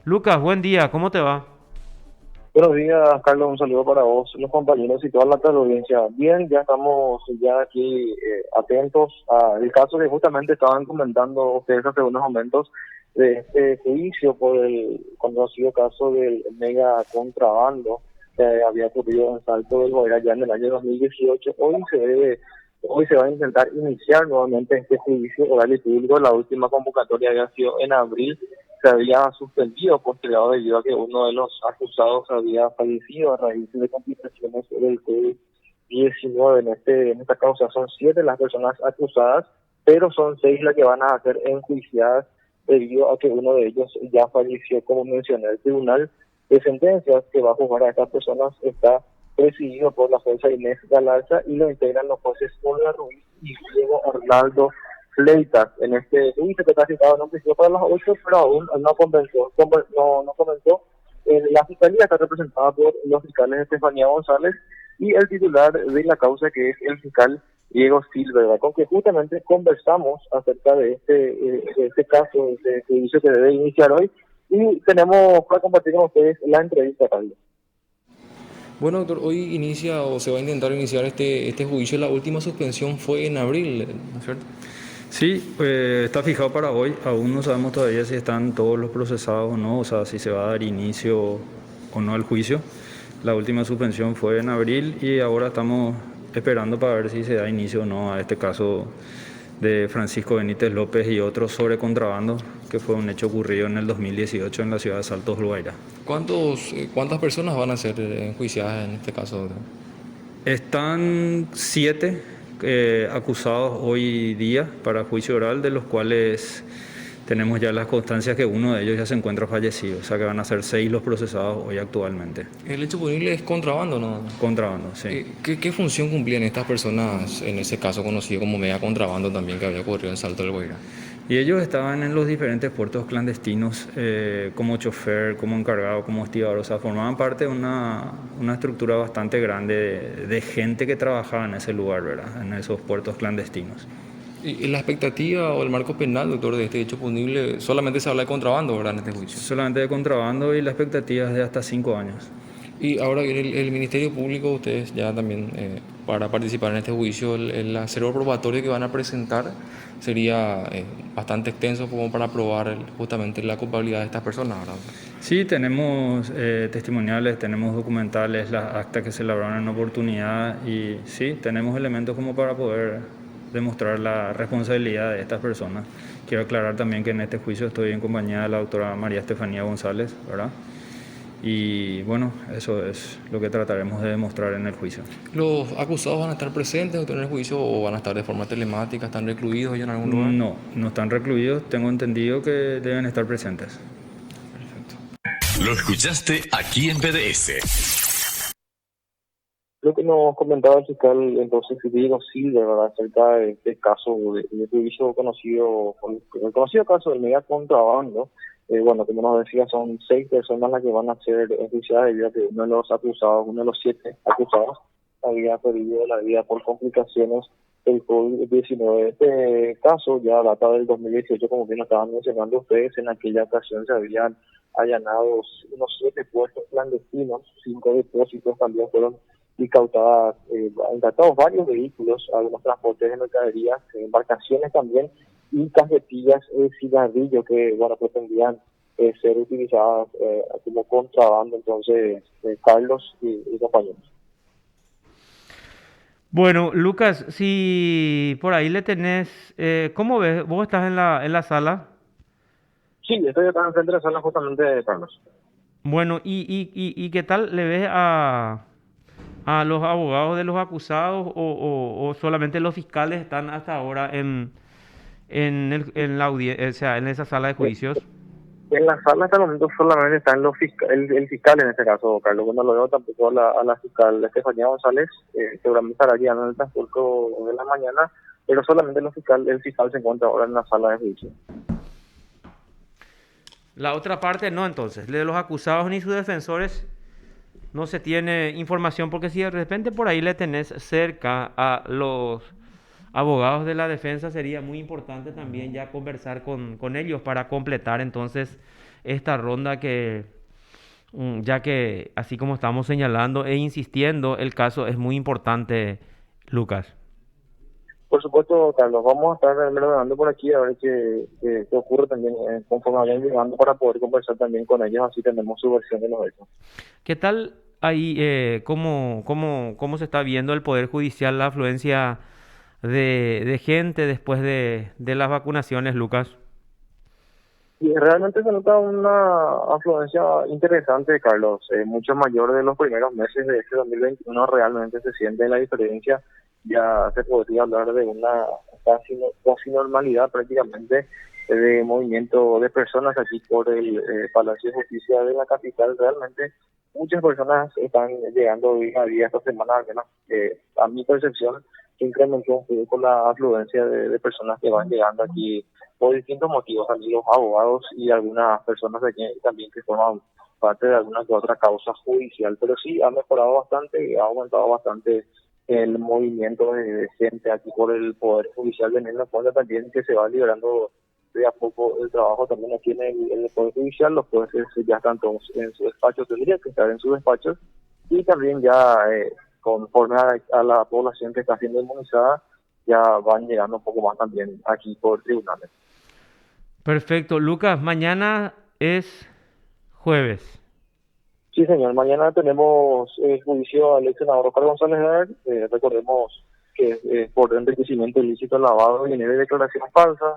Lucas, buen día, ¿cómo te va? Buenos días, Carlos. Un saludo para vos, los compañeros y toda la teleaudiencia. Bien, ya estamos ya aquí atentos al caso que justamente estaban comentando ustedes hace unos momentos de este juicio por el conocido caso del mega contrabando que había ocurrido en Salto del Guairá ya en el año 2018. Hoy se va a intentar iniciar nuevamente este juicio oral y público. La última convocatoria había sido en abril, se había suspendido postergado debido a que uno de los acusados había fallecido a raíz de complicaciones del COVID-19. En esta causa son 7 las personas acusadas, pero son 6 las que van a ser enjuiciadas debido a que uno de ellos ya falleció. Como mencioné, el tribunal de sentencias que va a juzgar a estas personas está presidido por la jueza Inés Galarza y lo integran los jueces Olga Ruiz y Diego Arnaldo Fleitas. En este juicio que está citado en un principio para las 8, pero aún no comenzó. La fiscalía está representada por los fiscales Estefanía González y el titular de la causa, que es el fiscal Diego Silva, con que justamente conversamos acerca de este caso, de este juicio que debe iniciar hoy, y tenemos para compartir con ustedes la entrevista, Carlos. Bueno, doctor, hoy inicia o se va a intentar iniciar este juicio. La última suspensión fue en abril, ¿no es cierto? Sí, está fijado para hoy. Aún no sabemos todavía si están todos los procesados o no, o sea, si se va a dar inicio o no al juicio. La última suspensión fue en abril y ahora estamos esperando para ver si se da inicio o no a este caso de Francisco Benítez López y otros sobre contrabando, que fue un hecho ocurrido en el 2018 en la ciudad de Saltos, Luaira. ¿Cuántas personas van a ser enjuiciadas en este caso, doctor? Están 7 acusados hoy día para juicio oral, de los cuales tenemos ya las constancias que uno de ellos ya se encuentra fallecido, o sea que van a ser 6 los procesados hoy actualmente. El hecho punible es contrabando, ¿no? Contrabando, sí. ¿Qué función cumplían estas personas en ese caso conocido como mega contrabando también que había ocurrido en Salto del Guairá? Y ellos estaban en los diferentes puertos clandestinos como chofer, como encargado, como estibador, o sea, formaban parte de una estructura bastante grande de gente que trabajaba en ese lugar, ¿verdad? En esos puertos clandestinos. Y la expectativa o el marco penal, doctor, de este hecho punible, solamente se habla de contrabando, ¿verdad? En este juicio. Solamente de contrabando y la expectativa es de hasta 5 años. Y ahora bien, el Ministerio Público, ustedes ya también, para participar en este juicio, el acervo probatorio que van a presentar sería bastante extenso como para probar justamente la culpabilidad de estas personas, ¿verdad? Sí, tenemos testimoniales, tenemos documentales, las actas que se elaboraron en oportunidad y sí, tenemos elementos como para poder demostrar la responsabilidad de estas personas. Quiero aclarar también que en este juicio estoy en compañía de la doctora María Estefanía González, ¿verdad? Y bueno, eso es lo que trataremos de demostrar en el juicio. ¿Los acusados van a estar presentes, doctor, en el juicio o van a estar de forma telemática, están recluidos ya en algún lugar? No, no están recluidos, tengo entendido que deben estar presentes. Perfecto. Lo escuchaste aquí en BDS. Lo que nos comentaba el fiscal entonces Diego Silva, ¿verdad?, acerca de este caso de juicio conocido, el conocido caso del mega contrabando. Bueno, como nos decía, son 6 personas las que van a ser enjuiciadas debido a que uno de los acusados, uno de los 7 acusados, había perdido la vida por complicaciones del COVID-19. Este caso ya data del 2018, como bien estaban mencionando ustedes. En aquella ocasión se habían allanado unos 7 puestos clandestinos, 5 depósitos también fueron incautados varios vehículos, algunos transportes de mercaderías, embarcaciones también, y cajetillas de cigarrillo que, bueno, pretendían ser utilizadas como contrabando. Entonces, Carlos y compañeros. Bueno, Lucas, si por ahí le tenés, ¿cómo ves? ¿Vos estás en la sala? Sí, estoy acá enfrente de la sala justamente, Carlos. Bueno, ¿y qué tal le ves a los abogados de los acusados o solamente los fiscales están hasta ahora o sea, en esa sala de Eh, juicios? En la sala hasta el momento solamente están el fiscal en este caso, Carlos. Bueno, lo veo tampoco a la fiscal Estefanía González, seguramente estará guiando en el transcurso de la mañana, pero solamente el fiscal se encuentra ahora en la sala de juicio. La otra parte no, entonces, de los acusados ni sus defensores no se tiene información, porque si de repente por ahí le tenés cerca a los abogados de la defensa, sería muy importante también ya conversar con ellos para completar entonces esta ronda que, ya que así como estamos señalando e insistiendo, el caso es muy importante, Lucas. Por supuesto, Carlos, vamos a estar merodeando por aquí a ver qué ocurre también conforme vayan llegando para poder conversar también con ellos, así tenemos su versión de los hechos. ¿Qué tal ahí, cómo se está viendo el Poder Judicial, la afluencia de gente después de las vacunaciones, Lucas? Y realmente se nota una afluencia interesante, Carlos, mucho mayor de los primeros meses de este 2021. Realmente se siente la diferencia. Ya se podría hablar de una casi normalidad prácticamente de movimiento de personas aquí por el Palacio de Justicia de la capital. Realmente muchas personas están llegando día a día esta semana, al menos a mi percepción, se incrementó un poco la afluencia de personas que van llegando aquí por distintos motivos, también los abogados y algunas personas de aquí también que forman parte de alguna que otra causa judicial, pero sí ha mejorado bastante y ha aumentado bastante el movimiento de gente aquí por el Poder Judicial, teniendo en cuenta también que se va liberando de a poco el trabajo también aquí en el Poder Judicial. Los jueces ya están todos en su despacho, tendría que estar en sus despachos, y también ya conforme a la población que está siendo inmunizada, ya van llegando un poco más también aquí por tribunales. Perfecto. Lucas, mañana es jueves. Sí, señor. Mañana tenemos juicio al ex senador Oscar González Heard. Recordemos que por enriquecimiento ilícito, lavado de dinero y declaración falsa.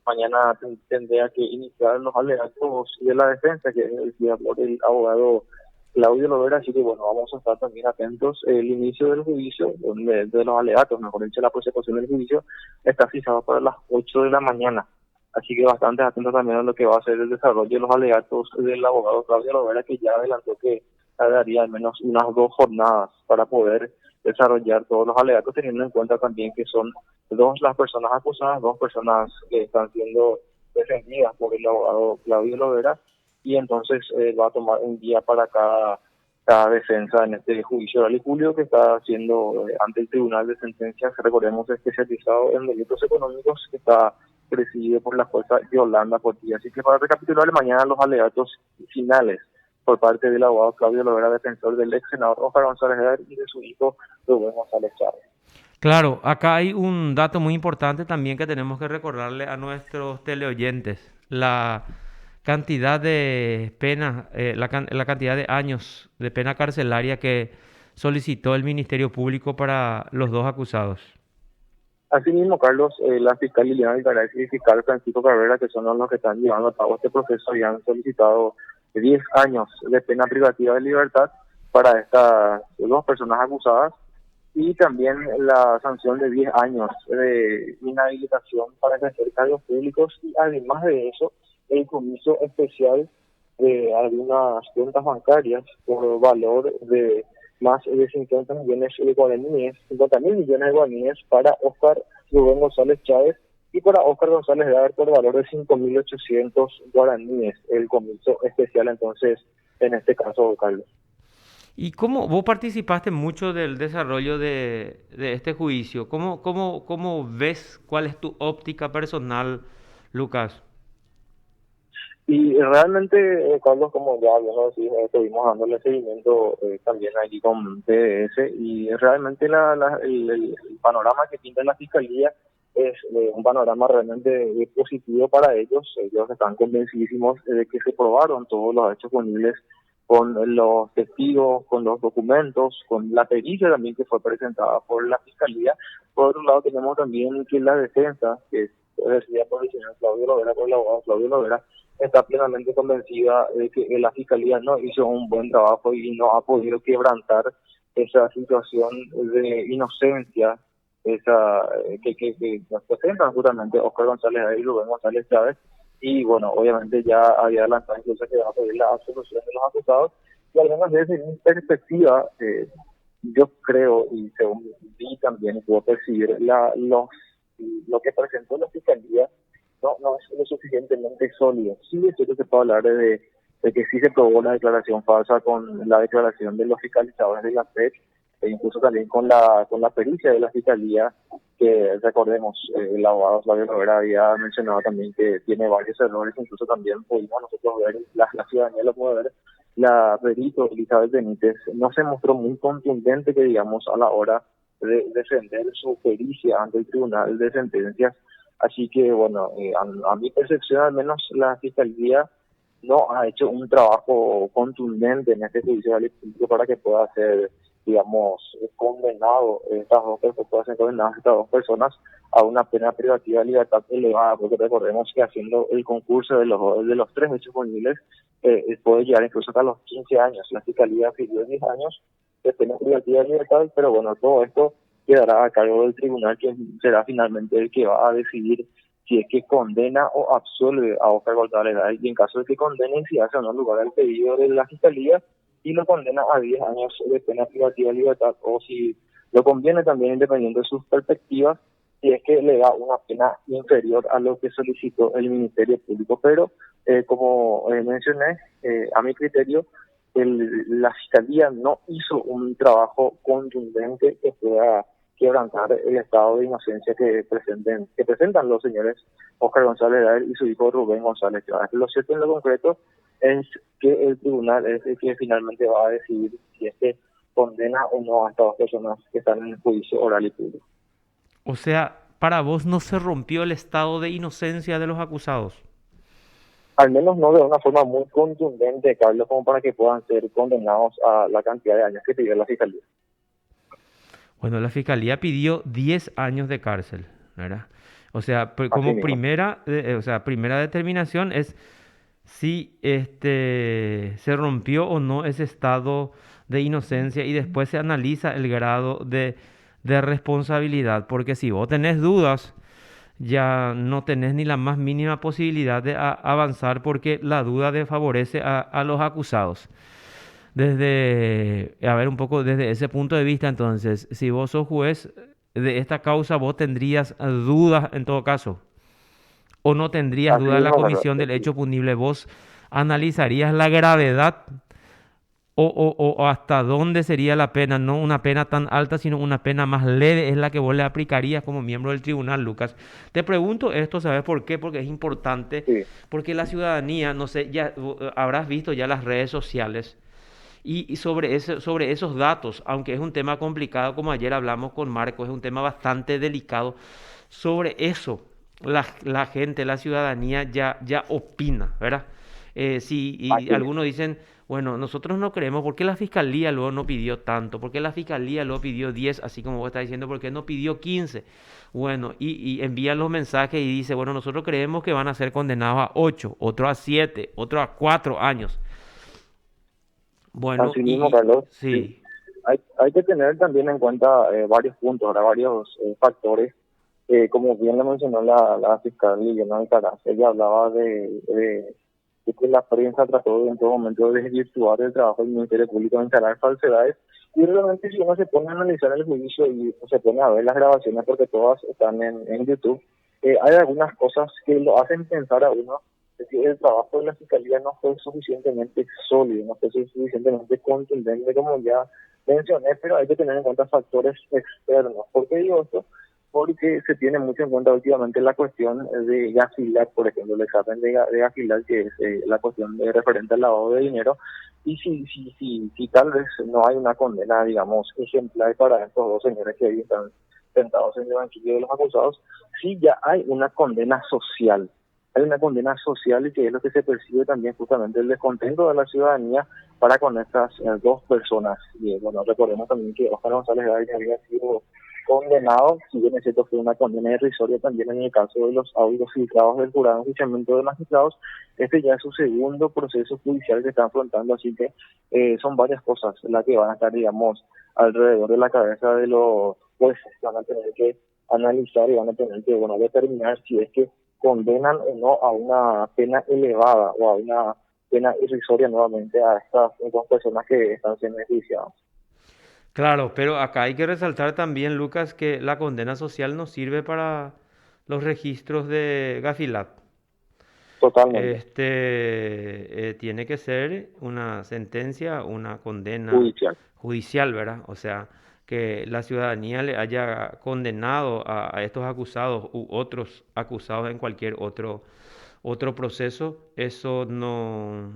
Mañana tendría que iniciar los alegatos de la defensa, que es el por el abogado Claudio Lovera. Así que, bueno, vamos a estar también atentos. El inicio del juicio, de los alegatos, mejor dicho, la prosecución del juicio, está fijado para las 8 de la mañana. Así que bastante atento también a lo que va a ser el desarrollo de los alegatos del abogado Claudio Lovera, que ya adelantó que daría al menos unas 2 jornadas para poder desarrollar todos los alegatos, teniendo en cuenta también que son 2 las personas acusadas, 2 personas que están siendo defendidas por el abogado Claudio Lovera, y entonces va a tomar un día para cada defensa en este juicio oral y Julio, que está haciendo ante el Tribunal de Sentencias, recordemos, especializado en delitos económicos, que está presidido por la jueza Yolanda Portilla. Así que, para recapitular, mañana los alegatos finales por parte del abogado Claudio Lovera, defensor del ex senador Oscar González Heard y de su hijo Rubén González Chávez. Claro, acá hay un dato muy importante también que tenemos que recordarle a nuestros teleoyentes. La cantidad de penas, la cantidad de años de pena carcelaria que solicitó el Ministerio Público para los 2 acusados. Asimismo, Carlos, la fiscal Liliana Alcaraz y el fiscal Francisco Cabrera, que son los que están llevando a cabo este proceso, habían solicitado 10 años de pena privativa de libertad para estas 2 personas acusadas, y también la sanción de 10 años de inhabilitación para ejercer cargos públicos, y además de eso, el comiso especial de algunas cuentas bancarias por valor de más de 50 millones de guaraníes, 50.000 millones de guaraníes para Oscar Rubén González Chávez y para Oscar González Heard por valor de 5.800 guaraníes, el comiso especial entonces en este caso, Carlos. ¿Y cómo vos participaste mucho del desarrollo de este juicio? ¿Cómo ves cuál es tu óptica personal, Lucas? Y realmente, Carlos, como ya hablamos, sí, estuvimos dándole seguimiento también aquí con PDS, y realmente el panorama que pinta la Fiscalía es un panorama realmente positivo para ellos. Ellos están convencidísimos de que se probaron todos los hechos punibles con los testigos, con los documentos, con la pericia también que fue presentada por la Fiscalía. Por otro lado, tenemos también que la defensa, que es ejercida por el señor Claudio Lovera, por el abogado Claudio Lovera, está plenamente convencida de que la Fiscalía no hizo un buen trabajo y no ha podido quebrantar esa situación de inocencia que nos presentan justamente Oscar González Heard y Rubén González Chávez. Y bueno, obviamente ya había adelantado incluso que va a pedir la absolución de los acusados, y al menos desde mi perspectiva, yo creo, y según vi también puedo percibir, lo que presentó la Fiscalía no es lo suficientemente sólido. Sí es cierto que se puede hablar de que sí se probó la declaración falsa con la declaración de los fiscalizadores de la FED, e incluso también con la pericia de la Fiscalía, que recordemos, el abogado Flavio Lovera había mencionado también que tiene varios errores, incluso también pudimos nosotros ver, la ciudadanía lo puede ver, la perito Elizabeth Benítez no se mostró muy contundente, que digamos, a la hora de defender su pericia ante el Tribunal de Sentencias. Así que, bueno, a mi percepción, al menos la Fiscalía no ha hecho un trabajo contundente en este juicio político para que pueda ser, digamos, condenado pueda ser condenadas estas dos personas a una pena privativa de libertad elevada, porque recordemos que haciendo el concurso de los tres hechos punibles puede llegar incluso hasta los 15 años. La Fiscalía pidió 10 años de pena privativa de libertad, pero bueno, todo esto quedará a cargo del tribunal, que será finalmente el que va a decidir si es que condena o absuelve a Óscar González Day, y en caso de que condene, si hace o no lugar al pedido de la Fiscalía y lo condena a 10 años de pena privativa de libertad, o si lo conviene también, independiente de sus perspectivas, si es que le da una pena inferior a lo que solicitó el Ministerio Público. Pero, como mencioné, a mi criterio, la Fiscalía no hizo un trabajo contundente que pueda quebrantar el estado de inocencia que presentan los señores Óscar González Daer y su hijo Rubén González Chávez. Lo cierto en lo concreto es que el tribunal es el que finalmente va a decidir si es que condena o no a estas dos personas que están en el juicio oral y público. O sea, para vos no se rompió el estado de inocencia de los acusados. Al menos no de una forma muy contundente, Carlos, como para que puedan ser condenados a la cantidad de años que pidió la Fiscalía. Bueno, la fiscalía pidió 10 años de cárcel, ¿verdad? O sea, Así como mismo. primera determinación es si se rompió o no ese estado de inocencia, y después se analiza el grado de responsabilidad, porque si vos tenés dudas, ya no tenés ni la más mínima posibilidad de avanzar, porque la duda desfavorece a los acusados. A ver, un poco desde ese punto de vista, entonces, si vos sos juez de esta causa, vos tendrías dudas en todo caso, o no tendrías Así dudas en la mismo, Carlos. comisión del hecho punible. Vos analizarías la gravedad o hasta dónde sería la pena, no una pena tan alta, sino una pena más leve, es la que vos le aplicarías como miembro del tribunal, Lucas. Te pregunto esto, ¿sabes por qué? Porque es importante, Sí, porque la ciudadanía, no sé, ya habrás visto ya las redes sociales. Y sobre esos datos, aunque es un tema complicado, como ayer hablamos con Marco, es un tema bastante delicado. Sobre eso, la gente, la ciudadanía ya opina, ¿verdad? Sí, y así algunos mismo. dicen, bueno, nosotros no creemos, ¿por qué la fiscalía luego no pidió tanto? ¿Por qué la fiscalía luego pidió 10, así como vos estás diciendo? ¿Por qué no pidió 15? Bueno, y envían los mensajes y dice, bueno, nosotros creemos que van a ser condenados a 8, otro a 7, otro a 4 años. Bueno, Así mismo, Carlos. Sí. sí, Hay que tener también en cuenta varios puntos, ahora varios factores. Como bien lo mencionó la fiscal Liliana Alcaraz, ella hablaba de que la prensa trató en todo momento de desvirtuar el trabajo del Ministerio Público, de instalar falsedades. Y realmente, si uno se pone a analizar el juicio y se pone a ver las grabaciones, porque todas están en YouTube, hay algunas cosas que lo hacen pensar a uno de que el trabajo de la Fiscalía no fue suficientemente sólido, no fue suficientemente contundente, como ya mencioné, pero hay que tener en cuenta factores externos. ¿Por qué digo esto? Porque se tiene mucho en cuenta últimamente la cuestión de Gafilat, por ejemplo, el examen de Gafilat, que es la cuestión de referente al lavado de dinero, y si tal vez no hay una condena, digamos, ejemplar para estos dos señores que ahí están sentados en el banquillo de los acusados, sí ya hay una condena social. Hay una condena social, y que es lo que se percibe también justamente el descontento de la ciudadanía para con estas dos personas. Y bueno, recordemos también que Óscar González Gaviria había sido condenado, si bien es cierto fue una condena irrisoria también en el caso de los audios filtrados del jurado de enjuiciamiento de magistrados. Este ya es su segundo proceso judicial que está afrontando, así que son varias cosas las que van a estar, digamos, alrededor de la cabeza de los jueces, que van a tener que analizar y van a tener que, bueno, determinar si es que condenan o no a una pena elevada o a una pena irrisoria nuevamente a estas dos personas que están siendo enjuiciadas. claro, pero acá hay que resaltar también, Lucas, que la condena social no sirve para los registros de Gafilat. Totalmente. Tiene que ser una sentencia, una condena Judicial. judicial, ¿verdad? O sea, que la ciudadanía le haya condenado a estos acusados u otros acusados en cualquier otro proceso, eso no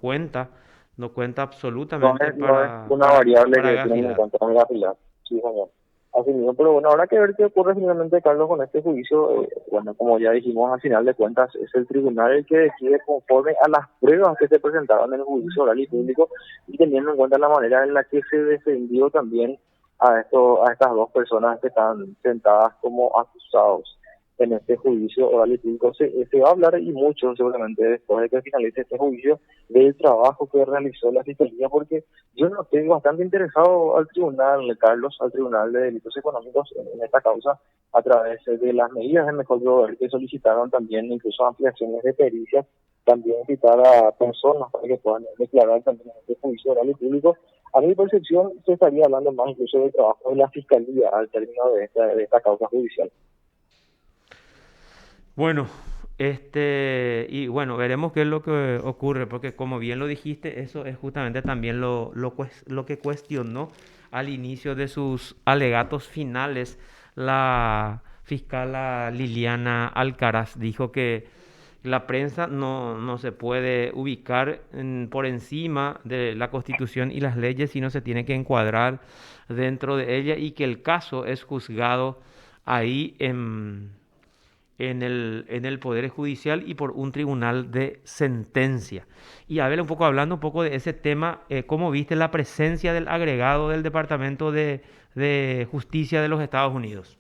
cuenta, no cuenta absolutamente No es una variable para que tienen en Gafilar. cuenta en la fila. Sí, señor. Así mismo, pero bueno, habrá que ver qué ocurre finalmente, Carlos, con este juicio. Bueno, como ya dijimos, al final de cuentas es el tribunal el que decide conforme a las pruebas que se presentaron en el juicio oral y público y teniendo en cuenta la manera en la que se defendió también a estas dos personas que están sentadas como acusados en este juicio oral y público. Se va a hablar y mucho seguramente después de que finalice este juicio del trabajo que realizó la Fiscalía, porque yo noté bastante interesado al tribunal, Carlos, al Tribunal de Delitos Económicos en esta causa, a través de las medidas de mejor proveedor que solicitaron también, incluso ampliaciones de pericias, también citar a personas para que puedan declarar también en este juicio oral y público. A mi percepción, se estaría hablando más incluso del trabajo de la Fiscalía al término de esta causa judicial. Bueno, y bueno, veremos qué es lo que ocurre, porque como bien lo dijiste, eso es justamente también lo que cuestionó al inicio de sus alegatos finales la fiscala Liliana Alcaraz. Dijo que la prensa no se puede ubicar por encima de la Constitución y las leyes, sino se tiene que encuadrar dentro de ella y que el caso es juzgado ahí en el Poder Judicial y por un tribunal de sentencia. Y a ver, hablando un poco de ese tema, ¿cómo viste la presencia del agregado del Departamento de Justicia de los Estados Unidos?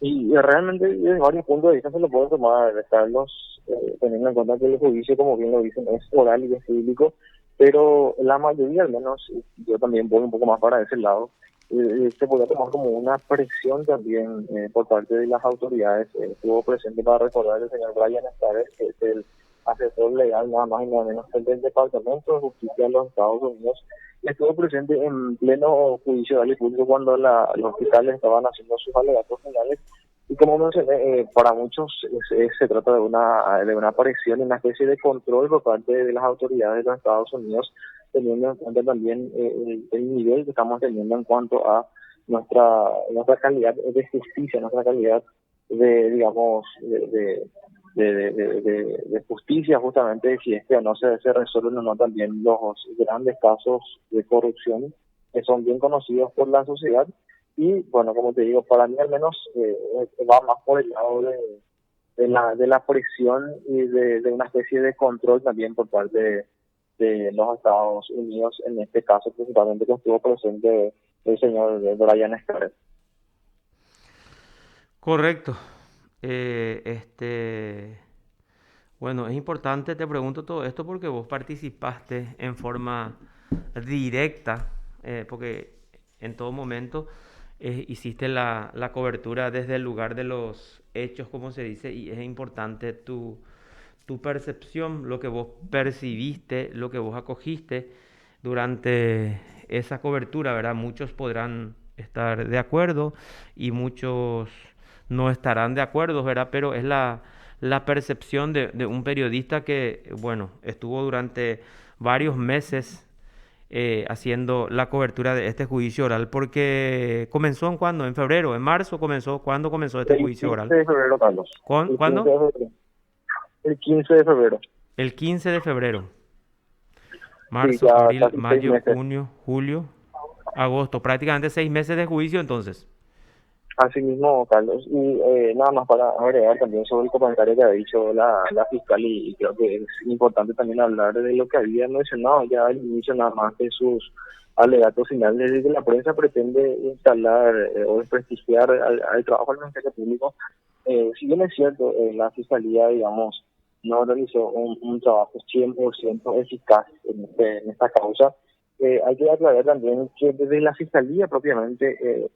Y realmente desde varios puntos de vista se lo puede tomar, Carlos, teniendo en cuenta que el juicio, como bien lo dicen, es oral y es público, pero la mayoría, al menos yo también voy un poco más para ese lado, se podría tomar como una presión también por parte de las autoridades. Estuvo presente, para recordar, el señor Brian Stares, que es el asesor legal nada más y nada menos del Departamento de Justicia de los Estados Unidos. Estuvo presente en pleno juicio oral y público cuando los fiscales estaban haciendo sus alegatos finales. Y como mencioné, para muchos se trata de una presión y una especie de control por parte de las autoridades de los Estados Unidos, teniendo en cuenta también el nivel que estamos teniendo en cuanto a nuestra calidad de justicia, nuestra calidad de, digamos, de justicia, justamente, si es que no se resuelven o no también los grandes casos de corrupción que son bien conocidos por la sociedad. Y bueno, como te digo, para mí al menos va más por el lado de la presión y de una especie de control también por parte de los Estados Unidos, en este caso principalmente que estuvo presente el señor Brian Stares. Correcto. Bueno, es importante, te pregunto todo esto porque vos participaste en forma directa, porque en todo momento hiciste la cobertura desde el lugar de los hechos, como se dice, y es importante tu percepción, lo que vos percibiste, lo que vos acogiste durante esa cobertura, ¿verdad? Muchos podrán estar de acuerdo y muchos no estarán de acuerdo, ¿verdad? Pero es la percepción de un periodista que, bueno, estuvo durante varios meses haciendo la cobertura de este juicio oral, porque comenzó en cuándo, en febrero, en marzo comenzó, ¿cuándo comenzó este El juicio 15 oral? de febrero, Carlos. El 15 ¿Cuándo? de febrero. El 15 de febrero. El 15 de febrero. Sí, Marzo, ya abril, casi seis mayo, meses. junio, julio, agosto, prácticamente 6 meses de juicio entonces. Así mismo, Carlos. Y nada más para agregar también sobre el comentario que ha dicho la fiscal, y creo que es importante también hablar de lo que había mencionado ya al inicio, nada más de sus alegatos finales, de que la prensa pretende instalar o desprestigiar al trabajo del Ministerio Público. Si bien es cierto, la fiscalía, digamos, no realizó un trabajo 100% eficaz en esta causa. Hay que aclarar también que desde la fiscalía propiamente,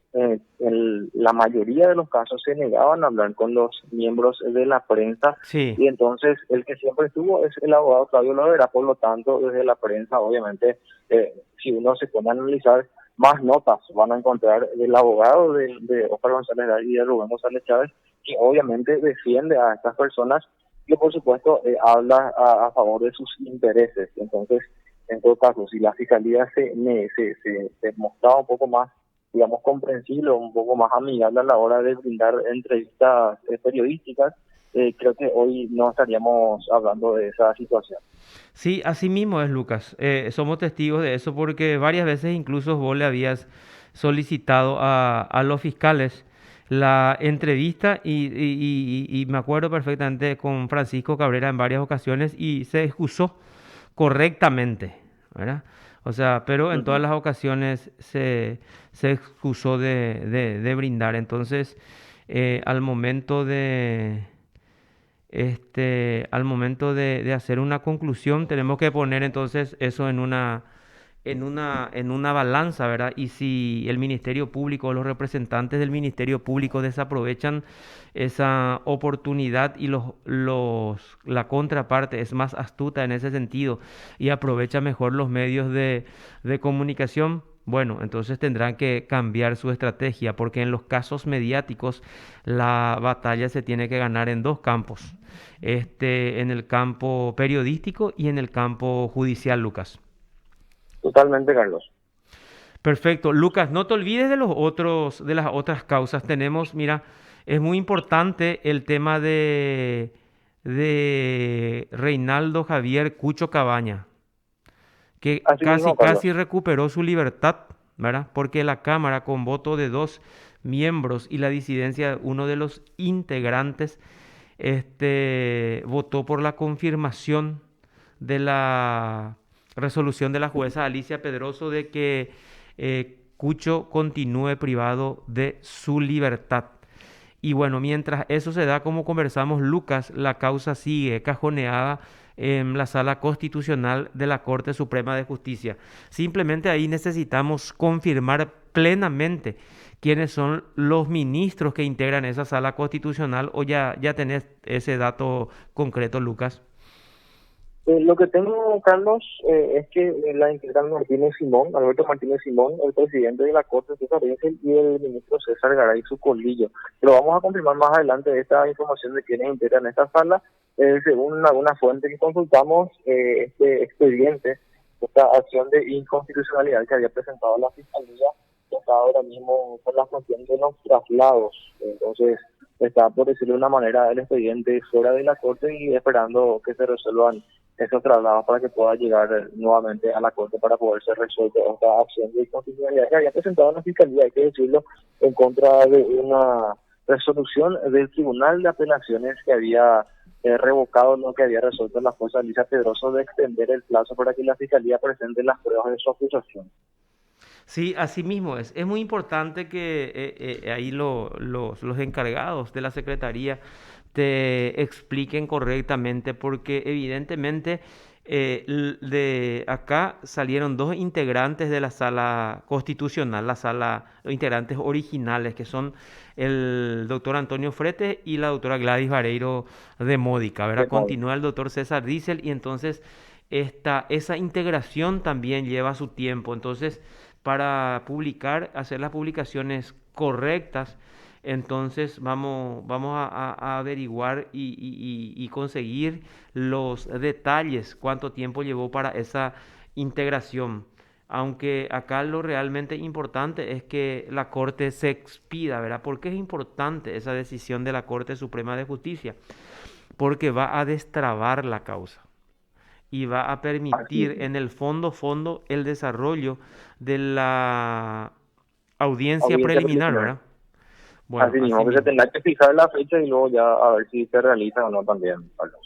la mayoría de los casos se negaban a hablar con los miembros de la prensa, Sí, y entonces el que siempre estuvo es el abogado Claudio Lovera. Por lo tanto, desde la prensa, obviamente, si uno se pone a analizar, más notas van a encontrar del abogado de Óscar González Dal y de Rubén González Chávez, que obviamente defiende a estas personas, que por supuesto habla a favor de sus intereses. Entonces, En todo caso, si la fiscalía se mostraba un poco más, digamos, comprensible, un poco más amigable a la hora de brindar entrevistas periodísticas, creo que hoy no estaríamos hablando de esa situación. Sí, así mismo es, Lucas. Somos testigos de eso porque varias veces incluso vos le habías solicitado a los fiscales la entrevista y me acuerdo perfectamente con Francisco Cabrera en varias ocasiones y se excusó correctamente, ¿verdad? O sea, pero en todas Ujú. las ocasiones se excusó de brindar. Entonces, al momento al momento de hacer una conclusión, tenemos que poner entonces eso en una balanza, ¿verdad? Y si el Ministerio Público o los representantes del Ministerio Público desaprovechan esa oportunidad y la contraparte es más astuta en ese sentido y aprovecha mejor los medios de comunicación, bueno, entonces tendrán que cambiar su estrategia porque en los casos mediáticos la batalla se tiene que ganar en dos campos, en el campo periodístico y en el campo judicial, Lucas. Totalmente, Carlos. Perfecto. Lucas, no te olvides de de las otras causas. Tenemos, mira, es muy importante el tema de Reinaldo Javier Cucho Cabaña, que Así mismo, Carlos. casi recuperó su libertad, ¿verdad? Porque la Cámara, con voto de dos miembros y la disidencia de uno de los integrantes, votó por la confirmación de la resolución de la jueza Alicia Pedroso de que Cucho continúe privado de su libertad. Y bueno, mientras eso se da, como conversamos, Lucas, la causa sigue cajoneada en la sala constitucional de la Corte Suprema de Justicia. Simplemente ahí necesitamos confirmar plenamente quiénes son los ministros que integran esa sala constitucional o ya tenés ese dato concreto, Lucas. Lo que tengo, Carlos, es que la integran Martínez Simón, Alberto Martínez Simón, el presidente de la Corte, César Riesel, y el ministro César Garay, su colillo. Pero vamos a confirmar más adelante esta información de quiénes integran esta sala. Según alguna fuente que consultamos, este expediente, esta acción de inconstitucionalidad que había presentado la Fiscalía, está ahora mismo con la cuestión de los traslados. Entonces, está, por decirlo de una manera, el expediente fuera de la Corte y esperando que se resuelvan esos traslados para que pueda llegar nuevamente a la Corte para poder ser resuelta esta acción de inconstitucionalidad que había presentado la Fiscalía, hay que decirlo, en contra de una resolución del Tribunal de Apelaciones que había revocado lo que había resuelto la jueza Alicia Pedroso de extender el plazo para que la Fiscalía presente las pruebas de su acusación. Sí, así mismo es. Es muy importante que ahí los encargados de la Secretaría te expliquen correctamente, porque evidentemente de acá salieron dos integrantes de la sala constitucional, los integrantes originales, que son el doctor Antonio Frete y la doctora Gladys Vareiro de Módica, ¿verdad? Continúa el doctor César Diesel y entonces esa integración también lleva su tiempo. Entonces, para publicar, hacer las publicaciones correctas, entonces vamos a averiguar y conseguir los detalles, cuánto tiempo llevó para esa integración. Aunque acá lo realmente importante es que la Corte se expida, ¿verdad? ¿Por qué es importante esa decisión de la Corte Suprema de Justicia? Porque va a destrabar la causa y va a Así, permitir en el fondo el desarrollo de la audiencia audiencia preliminar, preliminar. ¿verdad? Bueno, Así así mismo, que se mismo. tendrá que fijar la fecha y luego ya a ver si se realiza o no también, Carlos.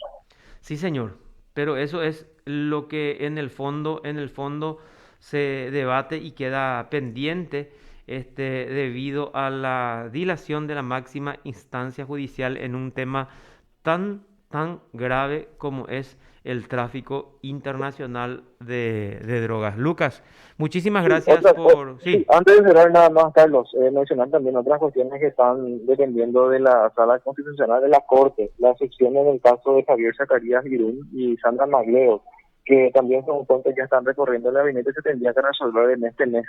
Sí, señor. Pero eso es lo que en el fondo se debate y queda pendiente, debido a la dilación de la máxima instancia judicial en un tema tan grave como es el tráfico internacional de drogas. Lucas, muchísimas Sí, gracias por... sí, Sí, antes de cerrar nada más, Carlos, mencionar también otras cuestiones que están dependiendo de la Sala Constitucional de la Corte, las secciones del caso de Javier Zacarías Girún y Sandra Magleo, que también son puntos que ya están recorriendo el gabinete, se tendría que resolver en este mes,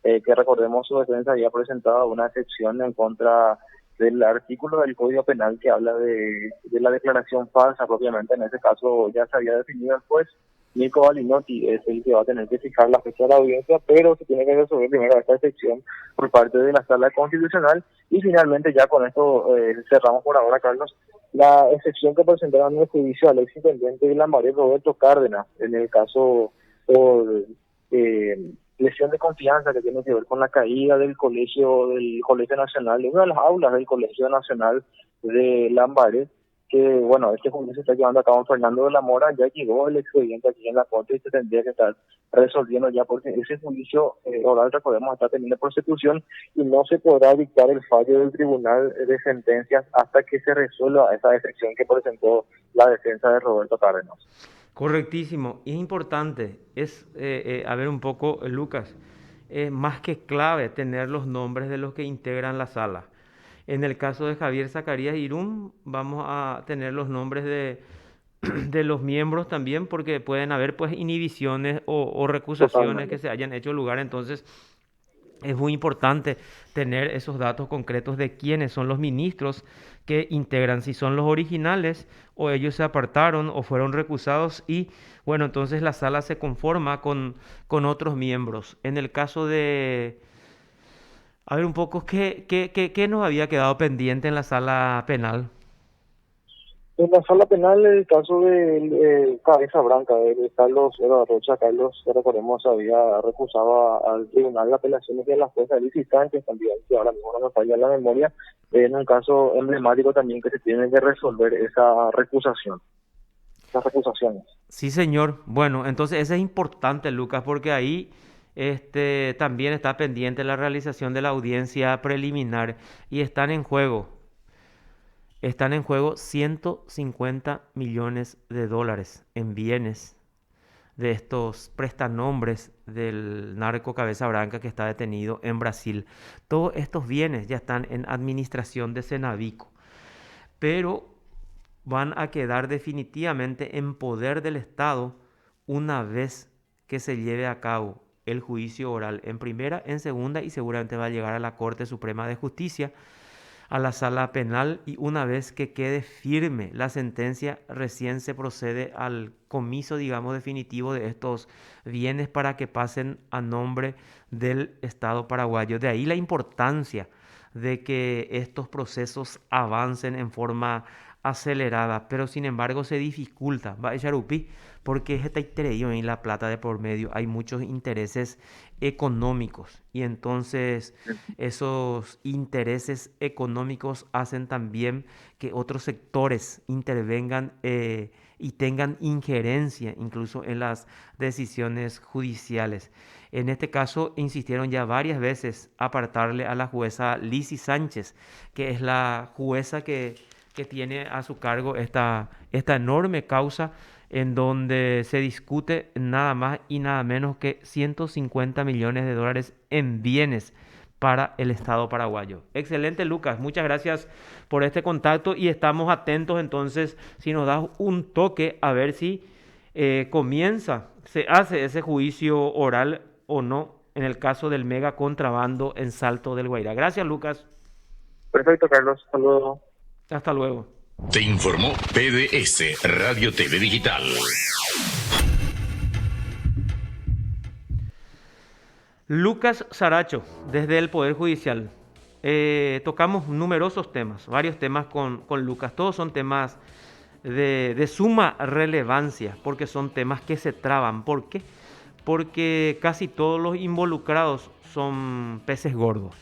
que recordemos su defensa había presentado una sección en contra del artículo del Código Penal que habla de la declaración falsa propiamente. En ese caso ya se había definido el juez Nico Balinotti es el que va a tener que fijar la fecha de la audiencia, pero se tiene que resolver primero esta excepción por parte de la Sala Constitucional. Y finalmente, ya con esto cerramos por ahora, Carlos, la excepción que presentaron en el juicio al ex intendente de Lambaré, Roberto Cárdenas, en el caso por lesión de confianza que tiene que ver con la caída del Colegio Nacional, de una de las aulas del Colegio Nacional de Lambaré, que bueno, este juicio se está llevando a cabo en Fernando de la Mora. Ya llegó el expediente aquí en la corte y se tendría que estar resolviendo ya, porque ese juicio oral, recordemos, está teniendo prosecución y no se podrá dictar el fallo del Tribunal de Sentencias hasta que se resuelva esa excepción que presentó la defensa de Roberto Cárdenas. Correctísimo. Y es importante, a ver un poco, Lucas, más que clave tener los nombres de los que integran la sala. En el caso de Javier Zacarías Irún, vamos a tener los nombres de los miembros también, porque pueden haber pues inhibiciones o recusaciones Totalmente. que se hayan hecho lugar. Entonces, es muy importante tener esos datos concretos de quiénes son los ministros que integran, si son los originales o ellos se apartaron o fueron recusados y bueno, entonces la sala se conforma con otros miembros. En el caso de, a ver un poco, ¿qué nos había quedado pendiente en la sala penal? En la sala penal, el caso de Cabeza Branca, de Carlos Rocha. Carlos, recordemos, había recusado al Tribunal de Apelaciones de la jueza Alicia Sánchez también, que ahora mismo no me falla la memoria, en un caso emblemático también que se tiene que resolver esa recusación, esas recusaciones. Sí, señor. Bueno, entonces eso es importante, Lucas, porque ahí también está pendiente la realización de la audiencia preliminar y están en juego 150 millones de dólares en bienes de estos prestanombres del narco Cabeza Branca que está detenido en Brasil. Todos estos bienes ya están en administración de Cenavico, pero van a quedar definitivamente en poder del Estado una vez que se lleve a cabo el juicio oral en primera, en segunda y seguramente va a llegar a la Corte Suprema de Justicia, a la sala penal y una vez que quede firme la sentencia, recién se procede al comiso, digamos, definitivo de estos bienes para que pasen a nombre del Estado paraguayo. De ahí la importancia de que estos procesos avancen en forma acelerada, pero sin embargo se dificulta, va a echar upi, porque está traído en la plata de por medio, hay muchos intereses económicos y entonces esos intereses económicos hacen también que otros sectores intervengan y tengan injerencia incluso en las decisiones judiciales. En este caso insistieron ya varias veces apartarle a la jueza Lisi Sánchez, que es la jueza que tiene a su cargo esta enorme causa en donde se discute nada más y nada menos que 150 millones de dólares en bienes para el Estado paraguayo. Excelente, Lucas. Muchas gracias por este contacto y estamos atentos entonces si nos das un toque a ver si se hace ese juicio oral o no en el caso del mega contrabando en Salto del Guairá. Gracias, Lucas. Perfecto, Carlos. Hasta luego. Hasta luego. Te informó PDS Radio TV Digital. Lucas Saracho, desde el Poder Judicial. Tocamos numerosos temas, varios temas con Lucas. Todos son temas de suma relevancia, porque son temas que se traban. ¿Por qué? Porque casi todos los involucrados son peces gordos.